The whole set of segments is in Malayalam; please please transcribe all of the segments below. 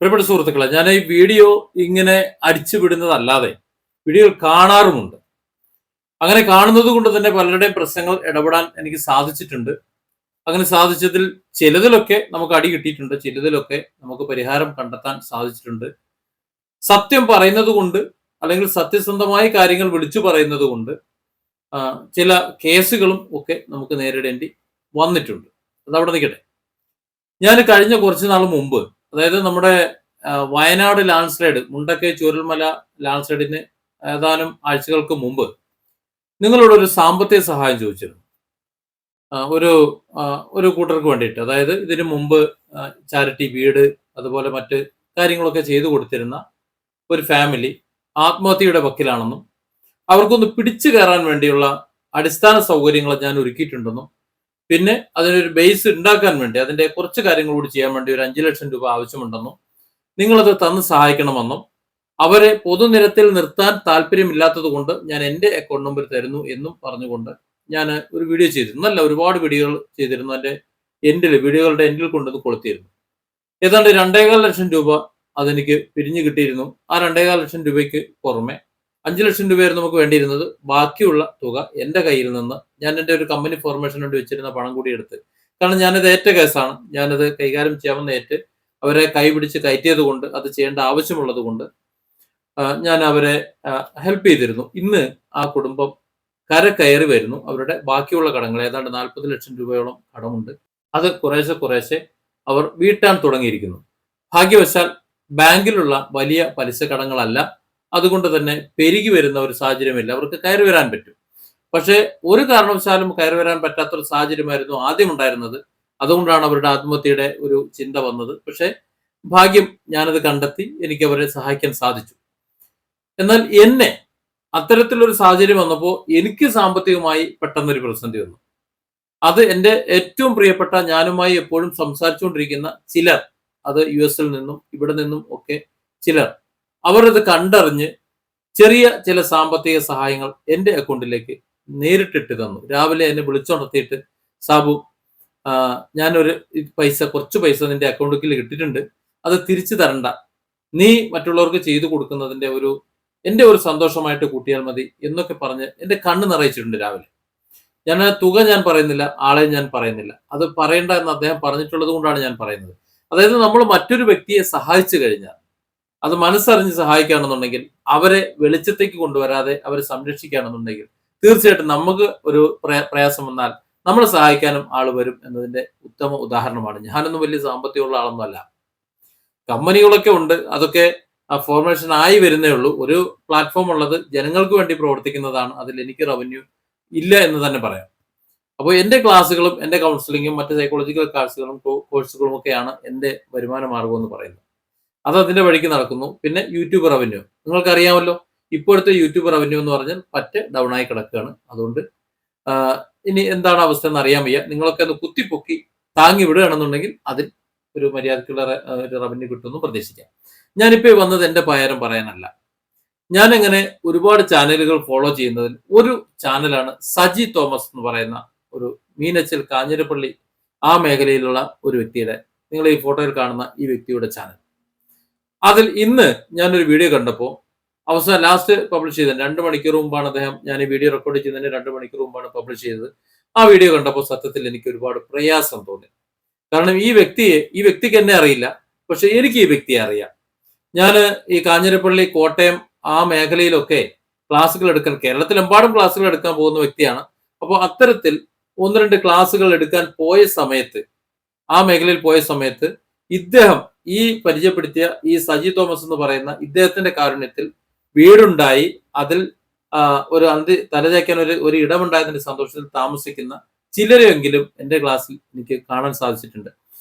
പ്രിയപ്പെട്ട സുഹൃത്തുക്കളെ, ഞാൻ ഈ വീഡിയോ ഇങ്ങനെ അടിച്ചു വിടുന്നതല്ലാതെ വീഡിയോ കാണാറുമുണ്ട്. അങ്ങനെ കാണുന്നത് കൊണ്ട് തന്നെ പലരുടെയും പ്രശ്നങ്ങൾ ഇടപെടാൻ എനിക്ക് സാധിച്ചിട്ടുണ്ട്. അങ്ങനെ സാധിച്ചതിൽ ചിലതിലൊക്കെ നമുക്ക് അടി കിട്ടിയിട്ടുണ്ട്, ചിലതിലൊക്കെ നമുക്ക് പരിഹാരം കണ്ടെത്താൻ സാധിച്ചിട്ടുണ്ട്. സത്യം പറയുന്നത് കൊണ്ട്, അല്ലെങ്കിൽ സത്യസന്ധമായ കാര്യങ്ങൾ വിളിച്ചു പറയുന്നത് കൊണ്ട് ചില കേസുകളും ഒക്കെ നമുക്ക് നേരിടേണ്ടി വന്നിട്ടുണ്ട്. അതവിടെ നിൽക്കട്ടെ. ഞാൻ കഴിഞ്ഞ കുറച്ച് നാൾ മുമ്പ്, അതായത് നമ്മുടെ Wayanad land slide, Mundakkai Chooralmala land സ്ലൈഡിന് ഏതാനും ആഴ്ചകൾക്ക് മുമ്പ് നിങ്ങളോട് ഒരു സാമ്പത്തിക സഹായം ചോദിച്ചിരുന്നു. ഒരു ഒരു കൂട്ടർക്ക് വേണ്ടിയിട്ട്. അതായത് ഇതിനു മുമ്പ് ചാരിറ്റി വീട് അതുപോലെ മറ്റ് കാര്യങ്ങളൊക്കെ ചെയ്തു കൊടുത്തിരുന്ന ഒരു ഫാമിലി ആത്മഹത്യയുടെ വക്കിലാണെന്നും അവർക്കൊന്ന് പിടിച്ചു കയറാൻ വേണ്ടിയുള്ള അടിസ്ഥാന സൗകര്യങ്ങൾ ഞാൻ ഒരുക്കിയിട്ടുണ്ടെന്നും പിന്നെ അതിനൊരു ബേസ് ഉണ്ടാക്കാൻ വേണ്ടി അതിന്റെ കുറച്ച് കാര്യങ്ങൾ കൂടി ചെയ്യാൻ വേണ്ടി ഒരു 5 ലക്ഷം രൂപ ആവശ്യമുണ്ടെന്നും നിങ്ങളത് തന്ന് സഹായിക്കണമെന്നും അവരെ പൊതുനിരത്തിൽ നിർത്താൻ താല്പര്യമില്ലാത്തത് കൊണ്ട് ഞാൻ എൻ്റെ അക്കൗണ്ട് നമ്പർ തരുന്നു എന്നും പറഞ്ഞുകൊണ്ട് ഞാൻ ഒരു വീഡിയോ ചെയ്തിരുന്നു. നല്ല ഒരുപാട് വീഡിയോകൾ ചെയ്തിരുന്നു. എൻ്റെ വീഡിയോകളുടെ എൻഡിൽ കൊണ്ടുവന്ന് കൊളുത്തിയിരുന്നു. ഏതാണ്ട് 2.25 ലക്ഷം രൂപ അതെനിക്ക് പിരിഞ്ഞു കിട്ടിയിരുന്നു. ആ 2.25 ലക്ഷം രൂപയ്ക്ക് പുറമെ 5 ലക്ഷം രൂപയായിരുന്നു നമുക്ക് വേണ്ടിയിരുന്നത്. ബാക്കിയുള്ള തുക എൻ്റെ കയ്യിൽ നിന്ന് ഞാൻ എൻ്റെ ഒരു കമ്പനി ഫോർമേഷൻ വേണ്ടി വെച്ചിരുന്ന പണം കൂടി എടുത്ത്, കാരണം ഞാനത് ഏറ്റ കേസാണ്, ഞാനത് കൈകാര്യം ചെയ്യാമെന്ന് ഏറ്റ് അവരെ കൈപിടിച്ച് കയറ്റിയത് കൊണ്ട്, അത് ചെയ്യേണ്ട ആവശ്യമുള്ളത് കൊണ്ട് ഞാൻ അവരെ ഹെൽപ്പ് ചെയ്തിരുന്നു. ഇന്ന് ആ കുടുംബം കയറി വരുന്നു. അവരുടെ ബാക്കിയുള്ള കടങ്ങൾ ഏതാണ്ട് 40 ലക്ഷം രൂപയോളം കടമുണ്ട്. അത് കുറേശ്ശെ അവർ വീട്ടാൻ തുടങ്ങിയിരിക്കുന്നു. ഭാഗ്യവശാൽ ബാങ്കിലുള്ള വലിയ പലിശ കടങ്ങളല്ല, അതുകൊണ്ട് തന്നെ പെരുകി വരുന്ന ഒരു സാഹചര്യമില്ല. അവർക്ക് കയറി വരാൻ പറ്റും. പക്ഷേ ഒരു കാരണവശാലും കയറി വരാൻ പറ്റാത്തൊരു സാഹചര്യമായിരുന്നു ആദ്യം ഉണ്ടായിരുന്നത്. അതുകൊണ്ടാണ് അവരുടെ ആത്മഹത്യയുടെ ഒരു ചിന്ത വന്നത്. പക്ഷേ ഭാഗ്യം, ഞാനത് കണ്ടെത്തി, എനിക്ക് അവരെ സഹായിക്കാൻ സാധിച്ചു. എന്നാൽ എന്നെ അത്തരത്തിലൊരു സാഹചര്യം വന്നപ്പോൾ എനിക്ക് സാമ്പത്തികമായി പെട്ടെന്നൊരു പ്രതിസന്ധി വന്നു. അത് എൻ്റെ ഏറ്റവും പ്രിയപ്പെട്ട, ഞാനുമായി എപ്പോഴും സംസാരിച്ചുകൊണ്ടിരിക്കുന്ന ചിലർ, അത് US നിന്നും ഇവിടെ നിന്നും ഒക്കെ ചിലർ, അവർ ഇത് കണ്ടറിഞ്ഞ് ചെറിയ ചില സാമ്പത്തിക സഹായങ്ങൾ എൻ്റെ അക്കൗണ്ടിലേക്ക് നേരിട്ടിട്ട് തന്നു. രാവിലെ എന്നെ വിളിച്ചുണർത്തിയിട്ട്, സാബു, ഞാനൊരു കുറച്ച് പൈസ നിന്റെ അക്കൗണ്ടിൽ ഇട്ടിട്ടുണ്ട്, അത് തിരിച്ചു തരണ്ട, നീ മറ്റുള്ളവർക്ക് ചെയ്തു കൊടുക്കുന്നതിന്റെ എൻ്റെ ഒരു സന്തോഷമായിട്ട് കൂട്ടിയാൽ മതി എന്നൊക്കെ പറഞ്ഞ് എൻ്റെ കണ്ണ് നിറയിച്ചിട്ടുണ്ട് രാവിലെ. തുക ഞാൻ പറയുന്നില്ല, ആളെ ഞാൻ പറയുന്നില്ല, അത് പറയേണ്ട എന്ന് അദ്ദേഹം പറഞ്ഞിട്ടുള്ളത് കൊണ്ടാണ് ഞാൻ പറയുന്നത്. അതായത് നമ്മൾ മറ്റൊരു വ്യക്തിയെ സഹായിച്ചു കഴിഞ്ഞാൽ, അത് മനസ്സറിഞ്ഞ് സഹായിക്കുകയാണെന്നുണ്ടെങ്കിൽ, അവരെ വെളിച്ചത്തേക്ക് കൊണ്ടുവരാതെ അവരെ സംരക്ഷിക്കുകയാണെന്നുണ്ടെങ്കിൽ, തീർച്ചയായിട്ടും നമുക്ക് ഒരു പ്രയാസം വന്നാൽ നമ്മളെ സഹായിക്കാനും ആൾ വരും എന്നതിന്റെ ഉത്തമ ഉദാഹരണമാണ്. ഞാനൊന്നും വലിയ സാമ്പത്തികമുള്ള ആളൊന്നും അല്ല. കമ്പനികളൊക്കെ ഉണ്ട്, അതൊക്കെ ഫോർമേഷൻ ആയി വരുന്നേ ഉള്ളൂ. ഒരു പ്ലാറ്റ്ഫോം ഉള്ളത് ജനങ്ങൾക്ക് വേണ്ടി പ്രവർത്തിക്കുന്നതാണ്. അതിൽ എനിക്ക് റവന്യൂ ഇല്ല എന്ന് തന്നെ പറയാം. അപ്പോൾ എൻ്റെ ക്ലാസ്സുകളും എൻ്റെ കൗൺസിലിങ്ങും മറ്റ് സൈക്കോളജിക്കൽ കോഴ്സുകളും ഒക്കെയാണ് എൻ്റെ വരുമാന മാർഗം എന്ന് പറയുന്നത്. അത് അതിന്റെ വഴിക്ക് നടക്കുന്നു. പിന്നെ യൂട്യൂബ് റവന്യൂ നിങ്ങൾക്കറിയാമല്ലോ. ഇപ്പോഴത്തെ യൂട്യൂബ് റവന്യൂ എന്ന് പറഞ്ഞാൽ പറ്റെ ഡൗൺ ആയി കിടക്കുകയാണ്. അതുകൊണ്ട് ഇനി എന്താണ് അവസ്ഥ എന്ന് അറിയാൻ വയ്യ. നിങ്ങളൊക്കെ ഒന്ന് കുത്തിപ്പൊക്കി താങ്ങി വിടുകയാണെന്നുണ്ടെങ്കിൽ അതിൽ ഒരു മര്യാദക്കുള്ള ഒരു റവന്യൂ കിട്ടുമെന്ന് പ്രതീക്ഷിക്കാം. ഞാനിപ്പോൾ വന്നത് എൻ്റെ പയരം പറയാനല്ല. ഞാനെങ്ങനെ ഒരുപാട് ചാനലുകൾ ഫോളോ ചെയ്യുന്നതിൽ ഒരു ചാനലാണ് സജി തോമസ് എന്ന് പറയുന്ന ഒരു മീനച്ചിൽ കാഞ്ഞിരപ്പള്ളി ആ മേഖലയിലുള്ള ഒരു വ്യക്തിയുടെ, നിങ്ങൾ ഈ ഫോട്ടോയിൽ കാണുന്ന ഈ വ്യക്തിയുടെ ചാനൽ. അതിൽ ഇന്ന് ഞാനൊരു വീഡിയോ കണ്ടപ്പോൾ, അവസാനം ലാസ്റ്റ് പബ്ലിഷ് ചെയ്തത് 2 മണിക്കൂർ മുമ്പാണ് അദ്ദേഹം, ഞാൻ ഈ വീഡിയോ റെക്കോർഡ് ചെയ്യുന്നതിന് 2 മണിക്കൂർ മുമ്പാണ് പബ്ലിഷ് ചെയ്തത്. ആ വീഡിയോ കണ്ടപ്പോൾ സത്യത്തിൽ എനിക്ക് ഒരുപാട് പ്രയാസം തോന്നി. കാരണം ഈ വ്യക്തിക്ക് എന്നെ അറിയില്ല, പക്ഷെ എനിക്ക് ഈ വ്യക്തിയെ അറിയാം. ഞാൻ ഈ കാഞ്ഞിരപ്പള്ളി, കോട്ടയം ആ മേഖലയിലൊക്കെ ക്ലാസ്സുകൾ എടുക്കാൻ, കേരളത്തിലെമ്പാടും ക്ലാസ്സുകൾ എടുക്കാൻ പോകുന്ന വ്യക്തിയാണ്. അപ്പോൾ അത്തരത്തിൽ 1-2 ക്ലാസ്സുകൾ എടുക്കാൻ പോയ സമയത്ത്, ആ മേഖലയിൽ പോയ സമയത്ത്, ഇദ്ദേഹം ഈ പരിചയപ്പെടുത്തിയ ഈ സജി തോമസ് എന്ന് പറയുന്ന ഇദ്ദേഹത്തിന്റെ കാരുണ്യത്തിൽ വീടുണ്ടായി, അതിൽ ഒരു തലചായ്ക്കാൻ ഒരു ഇടമുണ്ടായതിന്റെ സന്തോഷത്തിൽ താമസിക്കുന്ന ചിലരെങ്കിലും എൻ്റെ ക്ലാസ്സിൽ എനിക്ക് കാണാൻ സാധിച്ചിട്ടുണ്ട്.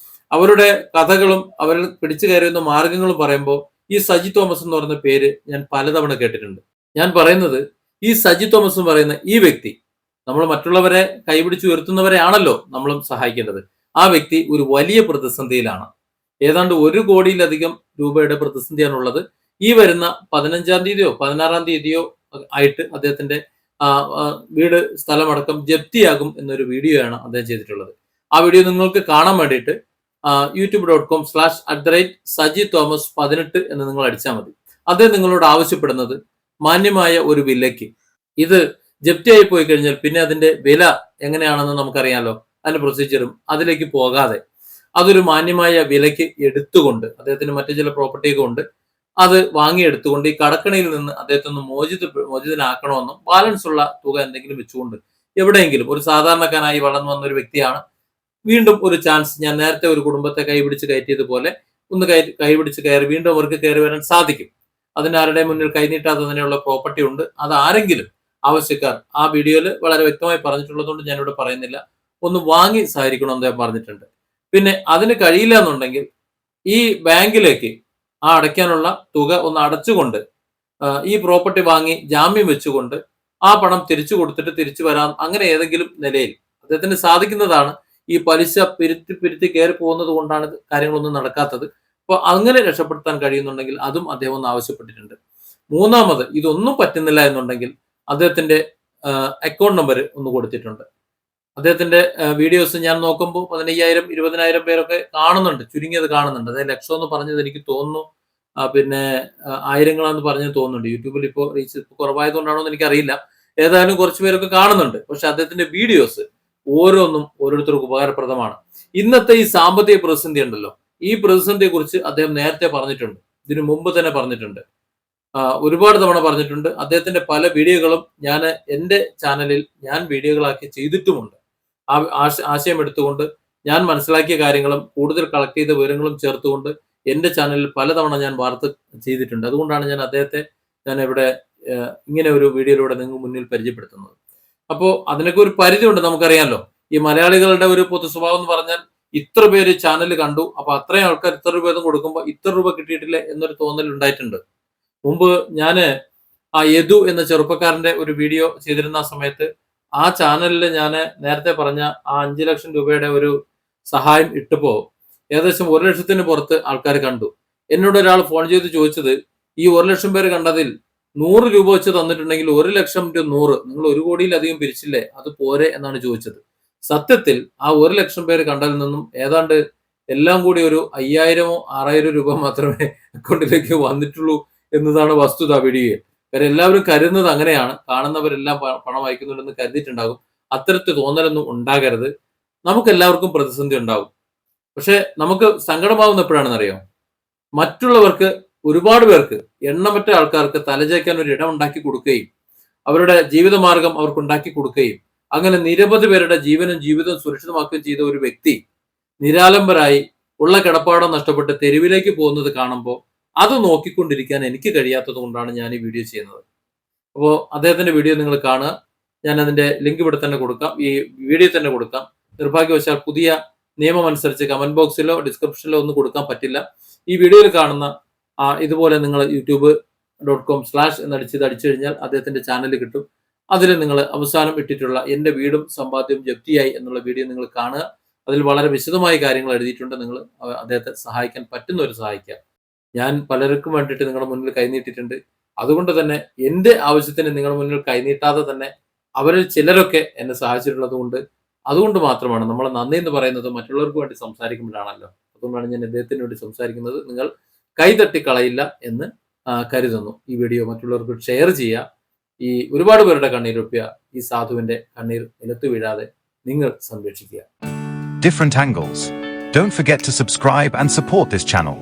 അവരുടെ കഥകളും അവരിൽ പിടിച്ചു കയറുന്ന മാർഗങ്ങളും പറയുമ്പോൾ ഈ സജി തോമസ് എന്ന് പറയുന്ന പേര് ഞാൻ പലതവണ കേട്ടിട്ടുണ്ട്. ഞാൻ പറയുന്നത്, ഈ സജി തോമസ് എന്ന് പറയുന്ന ഈ വ്യക്തി, നമ്മൾ മറ്റുള്ളവരെ കൈപിടിച്ച് ഉയർത്തുന്നവരെയാണല്ലോ നമ്മളും സഹായിക്കേണ്ടത്. ആ വ്യക്തി ഒരു വലിയ പ്രതിസന്ധിയിലാണ്. ഏതാണ്ട് 1 കോടിയിലധികം രൂപയുടെ പ്രതിസന്ധിയാണുള്ളത്. ഈ വരുന്ന 15-ാം തീയതിയോ 16-ാം തീയതിയോ ആയിട്ട് അദ്ദേഹത്തിന്റെ വീട്, സ്ഥലമടക്കം ജപ്തിയാകും എന്നൊരു വീഡിയോ ആണ് അദ്ദേഹം ചെയ്തിട്ടുള്ളത്. ആ വീഡിയോ നിങ്ങൾക്ക് കാണാൻ വേണ്ടിയിട്ട് youtube.com/sajithomas18 എന്ന് നിങ്ങൾ അടിച്ചാൽ മതി. അദ്ദേഹം നിങ്ങളോട് ആവശ്യപ്പെടുന്നത് മാന്യമായ ഒരു വിലയ്ക്ക്, ഇത് ജപ്തിയായി പോയി കഴിഞ്ഞാൽ പിന്നെ അതിന്റെ വില എങ്ങനെയാണെന്ന് നമുക്കറിയാലോ, അതിന്റെ പ്രൊസീജിയറും അതിലേക്ക് പോകാതെ അതൊരു മാന്യമായ വിലയ്ക്ക് എടുത്തുകൊണ്ട്, അദ്ദേഹത്തിന് മറ്റു ചില പ്രോപ്പർട്ടിയൊക്കെ ഉണ്ട്, അത് വാങ്ങിയെടുത്തുകൊണ്ട് ഈ കടക്കണിയിൽ നിന്ന് അദ്ദേഹത്തിന് മോചിതനാക്കണമെന്നും ബാലൻസ് ഉള്ള തുക എന്തെങ്കിലും വെച്ചുകൊണ്ട് എവിടെയെങ്കിലും, ഒരു സാധാരണക്കാരനായി വളർന്നു വന്ന ഒരു വ്യക്തിയാണ്, വീണ്ടും ഒരു ചാൻസ്, ഞാൻ നേരത്തെ ഒരു കുടുംബത്തെ കൈപിടിച്ച് കയറ്റിയതുപോലെ ഒന്ന് കൈപിടിച്ച് കയറി വീണ്ടും അവർക്ക് കയറി വരാൻ സാധിക്കും. അതിന് ആരുടെ മുന്നിൽ കൈനീട്ടാതെ തന്നെയുള്ള പ്രോപ്പർട്ടി ഉണ്ട്. അത് ആരെങ്കിലും ആവശ്യക്കാർ, ആ വീഡിയോയിൽ വളരെ വ്യക്തമായി പറഞ്ഞിട്ടുള്ളതുകൊണ്ട് ഞാനിവിടെ പറയുന്നില്ല, ഒന്ന് വാങ്ങി സഹകരിക്കണമെന്ന് ഞാൻ പറഞ്ഞിട്ടുണ്ട്. പിന്നെ അതിന് കഴിയില്ല എന്നുണ്ടെങ്കിൽ ഈ ബാങ്കിലേക്ക് ആ അടയ്ക്കാനുള്ള തുക ഒന്ന് അടച്ചുകൊണ്ട് ഈ പ്രോപ്പർട്ടി വാങ്ങി ജാമ്യം വെച്ചുകൊണ്ട് ആ പണം തിരിച്ചു കൊടുത്തിട്ട് തിരിച്ചു വരാം. അങ്ങനെ ഏതെങ്കിലും നിലയിൽ അദ്ദേഹത്തിന് സാധിക്കുന്നതാണ്. ഈ പലിശ പിരുത്തി കയറി പോകുന്നത് കൊണ്ടാണ് കാര്യങ്ങളൊന്നും നടക്കാത്തത്. അപ്പോൾ അങ്ങനെ രക്ഷപ്പെടുത്താൻ കഴിയുന്നുണ്ടെങ്കിൽ അതും അദ്ദേഹം ഒന്ന് ആവശ്യപ്പെട്ടിട്ടുണ്ട്. മൂന്നാമത്, ഇതൊന്നും പറ്റുന്നില്ല എന്നുണ്ടെങ്കിൽ അദ്ദേഹത്തിന്റെ അക്കൗണ്ട് നമ്പർ ഒന്ന് കൊടുത്തിട്ടുണ്ട്. അദ്ദേഹത്തിന്റെ വീഡിയോസ് ഞാൻ നോക്കുമ്പോൾ 15,000 20,000 പേരൊക്കെ കാണുന്നുണ്ട്, ചുരുങ്ങിയത് കാണുന്നുണ്ട്. അതായത് ലക്ഷം എന്ന് പറഞ്ഞത് എനിക്ക് തോന്നുന്നു പിന്നെ ആയിരങ്ങളാന്ന് പറഞ്ഞത് തോന്നുന്നുണ്ട്. യൂട്യൂബിൽ ഇപ്പോൾ റീച്ച് കുറവായതുകൊണ്ടാണോ എന്ന് എനിക്കറിയില്ല. ഏതായാലും കുറച്ച് പേരൊക്കെ കാണുന്നുണ്ട്. പക്ഷെ അദ്ദേഹത്തിന്റെ വീഡിയോസ് ഓരോന്നും ഓരോരുത്തർക്കും ഉപകാരപ്രദമാണ്. ഇന്നത്തെ ഈ സാമ്പത്തിക പ്രതിസന്ധി ഉണ്ടല്ലോ, ഈ പ്രതിസന്ധിയെ കുറിച്ച് അദ്ദേഹം നേരത്തെ പറഞ്ഞിട്ടുണ്ട്, ഇതിനു മുമ്പ് തന്നെ പറഞ്ഞിട്ടുണ്ട്, ഒരുപാട് തവണ പറഞ്ഞിട്ടുണ്ട്. അദ്ദേഹത്തിന്റെ പല വീഡിയോകളും ഞാൻ എൻ്റെ ചാനലിൽ ഞാൻ വീഡിയോകളാക്കി ചെയ്തിട്ടുമുണ്ട്. ആ ആശയം എടുത്തുകൊണ്ട് ഞാൻ മനസ്സിലാക്കിയ കാര്യങ്ങളും കൂടുതൽ കളക്ട് ചെയ്ത വിവരങ്ങളും ചേർത്തുകൊണ്ട് എൻ്റെ ചാനലിൽ പലതവണ ഞാൻ വാർത്ത ചെയ്തിട്ടുണ്ട്. അതുകൊണ്ടാണ് ഞാൻ ഇവിടെ ഇങ്ങനെ ഒരു വീഡിയോയിലൂടെ നിങ്ങൾക്ക് മുന്നിൽ പരിചയപ്പെടുത്തുന്നത്. അപ്പോൾ അതിനൊക്കെ ഒരു പരിധി ഉണ്ട്, നമുക്കറിയാമല്ലോ. ഈ മലയാളികളുടെ ഒരു പൊതു സ്വഭാവം എന്ന് പറഞ്ഞാൽ, ഇത്ര പേര് ചാനൽ കണ്ടു, അപ്പൊ അത്രയും ആൾക്കാർ ഇത്ര രൂപ കൊടുക്കുമ്പോൾ ഇത്ര രൂപ കിട്ടിയിട്ടില്ല എന്നൊരു തോന്നൽ ഉണ്ടായിട്ടുണ്ട്. മുമ്പ് ഞാന് ആ യദു എന്ന ചെറുപ്പക്കാരന്റെ ഒരു വീഡിയോ ചെയ്തിരുന്ന സമയത്ത് ആ ചാനലിൽ ഞാൻ നേരത്തെ പറഞ്ഞ ആ 5 ലക്ഷം രൂപയുടെ ഒരു സഹായം ഇട്ടപ്പോ ഏകദേശം 1 ലക്ഷത്തിന് പുറത്ത് ആൾക്കാർ കണ്ടു. എന്നോട് ഒരാൾ ഫോൺ ചെയ്ത് ചോദിച്ചത്, ഈ 1 ലക്ഷം പേര് കണ്ടതിൽ 100 രൂപ വെച്ച് തന്നിട്ടുണ്ടെങ്കിൽ 1 ലക്ഷം ടു 100 നിങ്ങൾ 1 കോടിയിലധികം പിരിച്ചില്ലേ, അത് പോരെ എന്നാണ് ചോദിച്ചത്. സത്യത്തിൽ ആ 1 ലക്ഷം പേര് കണ്ടതിൽ നിന്നും ഏതാണ്ട് എല്ലാം കൂടി ഒരു 5,000 6,000 രൂപ മാത്രമേ അക്കൗണ്ടിലേക്ക് വന്നിട്ടുള്ളൂ എന്നതാണ് വസ്തുത. വീഡിയോയിൽ കാര്യം എല്ലാവരും കരുതുന്നത് അങ്ങനെയാണ്, കാണുന്നവരെല്ലാം പണം അയക്കുന്നുണ്ടെന്ന് കരുതിയിട്ടുണ്ടാകും. അത്തരത്തിൽ തോന്നലൊന്നും ഉണ്ടാകരുത്. നമുക്ക് എല്ലാവർക്കും പ്രതിസന്ധി ഉണ്ടാകും. പക്ഷെ നമുക്ക് സങ്കടമാവുന്ന എപ്പോഴാണെന്ന് അറിയാം, മറ്റുള്ളവർക്ക്, ഒരുപാട് പേർക്ക്, എണ്ണമറ്റ ആൾക്കാർക്ക് തലചേക്കാൻ ഒരു ഇടം ഉണ്ടാക്കി കൊടുക്കുകയും അവരുടെ ജീവിതമാർഗം അവർക്ക് ഉണ്ടാക്കി കൊടുക്കുകയും അങ്ങനെ നിരവധി പേരുടെ ജീവനും ജീവിതവും സുരക്ഷിതമാക്കുകയും ചെയ്ത ഒരു വ്യക്തി നിരാലംബരായി ഉള്ള കിടപ്പാടം നഷ്ടപ്പെട്ട് തെരുവിലേക്ക് പോകുന്നത് കാണുമ്പോൾ അത് നോക്കിക്കൊണ്ടിരിക്കാൻ എനിക്ക് കഴിയാത്തത് കൊണ്ടാണ് ഞാൻ ഈ വീഡിയോ ചെയ്യുന്നത്. അപ്പോൾ അദ്ദേഹത്തിന്റെ വീഡിയോ നിങ്ങൾ കാണുക. ഞാൻ അതിന്റെ ലിങ്ക് ഇവിടെ തന്നെ കൊടുക്കാം, ഈ വീഡിയോ തന്നെ കൊടുക്കാം. നിർഭാഗ്യവശാൽ പുതിയ നിയമം അനുസരിച്ച് കമന്റ് ബോക്സിലോ ഡിസ്ക്രിപ്ഷനിലോ ഒന്നും കൊടുക്കാൻ പറ്റില്ല. ഈ വീഡിയോയിൽ കാണുന്ന ഇതുപോലെ നിങ്ങൾ youtube.com/ അടിച്ചു കഴിഞ്ഞാൽ അദ്ദേഹത്തിന്റെ ചാനൽ കിട്ടും. അതിൽ നിങ്ങൾ അവസാനം ഇട്ടിട്ടുള്ള എൻ്റെ വീടും സമ്പാദ്യവും ജപ്തിയായി എന്നുള്ള വീഡിയോ നിങ്ങൾ കാണുക. അതിൽ വളരെ വിശദമായ കാര്യങ്ങൾ എഴുതിയിട്ടുണ്ട്. നിങ്ങൾ അദ്ദേഹത്തെ സഹായിക്കാൻ പറ്റുന്നവർ സഹായിക്കുക. ഞാൻ പലർക്കും വേണ്ടിയിട്ട് നിങ്ങളുടെ മുന്നിൽ കൈനീട്ടിയിട്ടുണ്ട്. അതുകൊണ്ട് തന്നെ എൻ്റെ ആവശ്യത്തിന് നിങ്ങളുടെ മുന്നിൽ കൈനീട്ടാതെ തന്നെ അവരിൽ ചിലരൊക്കെ എന്നെ സഹായിച്ചിട്ടുള്ളത് കൊണ്ട്, അതുകൊണ്ട് മാത്രമാണ് നമ്മൾ നന്ദി എന്ന് പറയുന്നത് മറ്റുള്ളവർക്ക് വേണ്ടി സംസാരിക്കുമ്പോഴാണല്ലോ. അതുകൊണ്ടാണ് ഞാൻ അദ്ദേഹത്തിന് വേണ്ടി സംസാരിക്കുന്നത്. നിങ്ങൾ കൈതട്ടിക്കളയില്ല എന്ന് കരുതുന്നു. ഈ വീഡിയോ മറ്റുള്ളവർക്ക് ഷെയർ ചെയ്യുക. ഈ ഒരുപാട് പേരുടെ കണ്ണീരൊപ്പിയ ഈ സാധുവിന്റെ കണ്ണീർ നിലത്തു വീഴാതെ നിങ്ങൾ സംരക്ഷിക്കുക. Different angles. Don't forget to subscribe and support this channel.